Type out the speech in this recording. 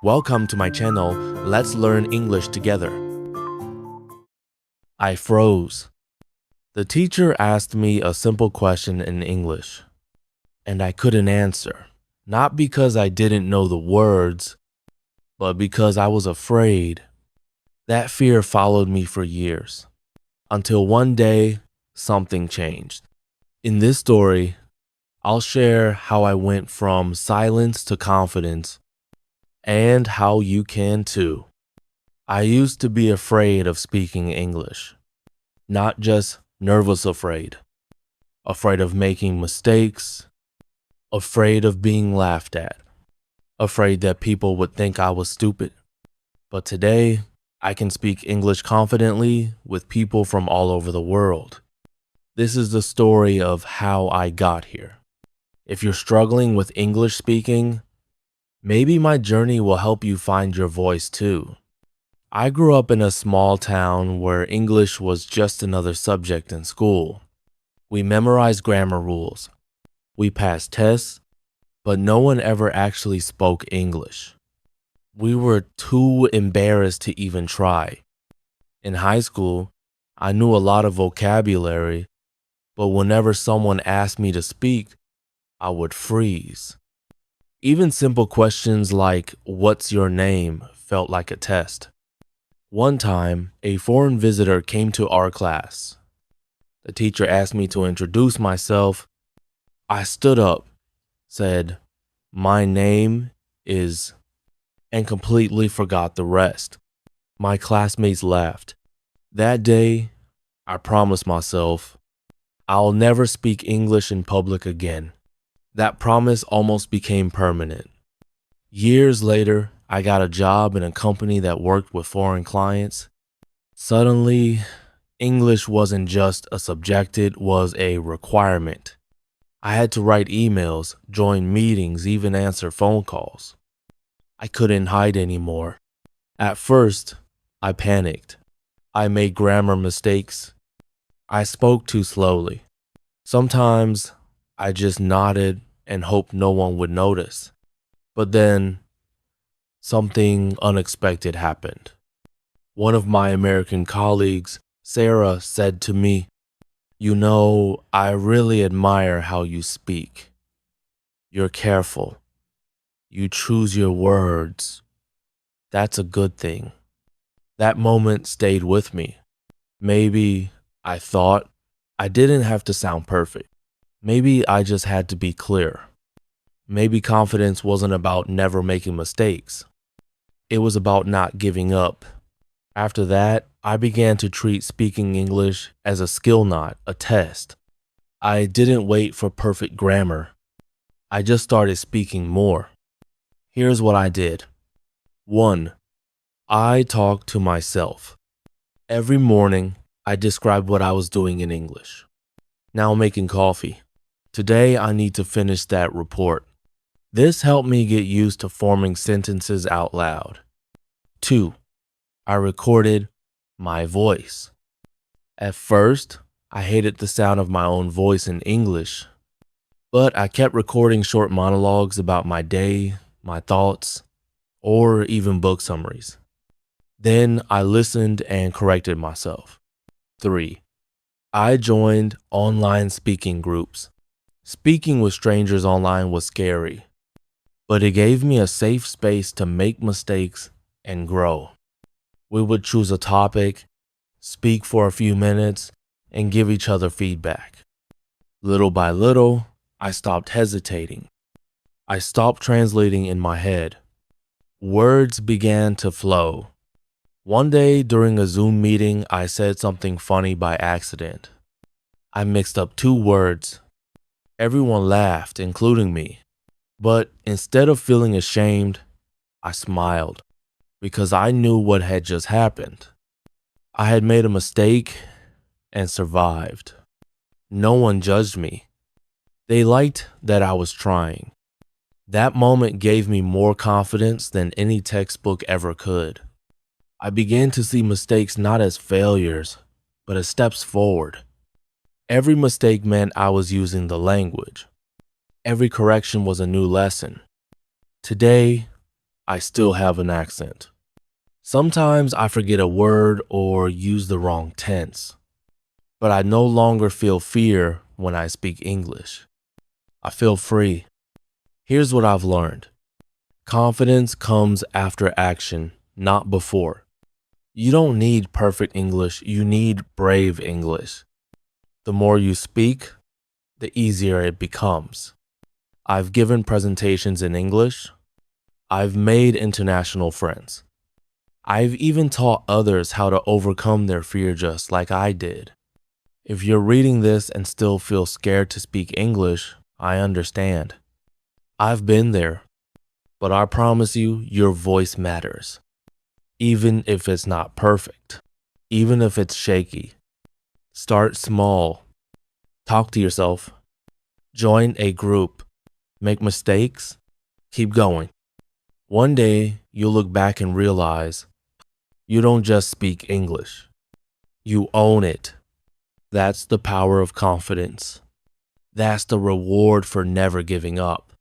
Welcome to my channel. Let's learn English together. I froze. The teacher asked me a simple question in English, and I couldn't answer. Not because I didn't know the words, but because I was afraid. That fear followed me for years, until one day, something changed. In this story, I'll share how I went from silence to confidence, and how you can too. I used to be afraid of speaking English, not just nervous afraid of making mistakes, afraid of being laughed at, afraid that people would think I was stupid. But today, I can speak English confidently with people from all over the world. This is the story of how I got here. If you're struggling with English speaking, maybe my journey will help you find your voice too. I grew up in a small town where English was just another subject in school. We memorized grammar rules. We passed tests, but no one ever actually spoke English. We were too embarrassed to even try. In high school, I knew a lot of vocabulary, but whenever someone asked me to speak, I would freeze. Even simple questions like, "What's your name?" felt like a test. One time, a foreign visitor came to our class. The teacher asked me to introduce myself. I stood up, said, "My name is," and completely forgot the rest. My classmates laughed. That day, I promised myself, I'll never speak English in public again. That promise almost became permanent. Years later, I got a job in a company that worked with foreign clients. Suddenly, English wasn't just a subject, it was a requirement. I had to write emails, join meetings, even answer phone calls. I couldn't hide anymore. At first, I panicked. I made grammar mistakes. I spoke too slowly. Sometimes I just nodded and hoped no one would notice. But then, something unexpected happened. One of my American colleagues, Sarah, said to me, "You know, I really admire how you speak. You're careful. You choose your words. That's a good thing." That moment stayed with me. Maybe, I thought, I didn't have to sound perfect. Maybe I just had to be clear. Maybe confidence wasn't about never making mistakes. It was about not giving up. After that, I began to treat speaking English as a skill, not a test. I didn't wait for perfect grammar. I just started speaking more. Here's what I did. 1. I talked to myself. Every morning, I described what I was doing in English. Now I'm making coffee. Today, I need to finish that report. This helped me get used to forming sentences out loud. 2. I recorded my voice. At first, I hated the sound of my own voice in English, but I kept recording short monologues about my day, my thoughts, or even book summaries. Then I listened and corrected myself. 3. I joined online speaking groups. Speaking with strangers online was scary, but it gave me a safe space to make mistakes and grow. We would choose a topic, speak for a few minutes, and give each other feedback. Little by little, I stopped hesitating. I stopped translating in my head. Words began to flow. One day during a Zoom meeting, I said something funny by accident. I mixed up 2 words. Everyone laughed, including me. But instead of feeling ashamed, I smiled because I knew what had just happened. I had made a mistake and survived. No one judged me. They liked that I was trying. That moment gave me more confidence than any textbook ever could. I began to see mistakes not as failures, but as steps forward. Every mistake meant I was using the language. Every correction was a new lesson. Today, I still have an accent. Sometimes I forget a word or use the wrong tense. But I no longer feel fear when I speak English. I feel free. Here's what I've learned. Confidence comes after action, not before. You don't need perfect English, you need brave English. The more you speak, the easier it becomes. I've given presentations in English. I've made international friends. I've even taught others how to overcome their fear just like I did. If you're reading this and still feel scared to speak English, I understand. I've been there, but I promise you, your voice matters. Even if it's not perfect, even if it's shaky. Start small. Talk to yourself. Join a group. Make mistakes. Keep going. One day, you'll look back and realize you don't just speak English. You own it. That's the power of confidence. That's the reward for never giving up.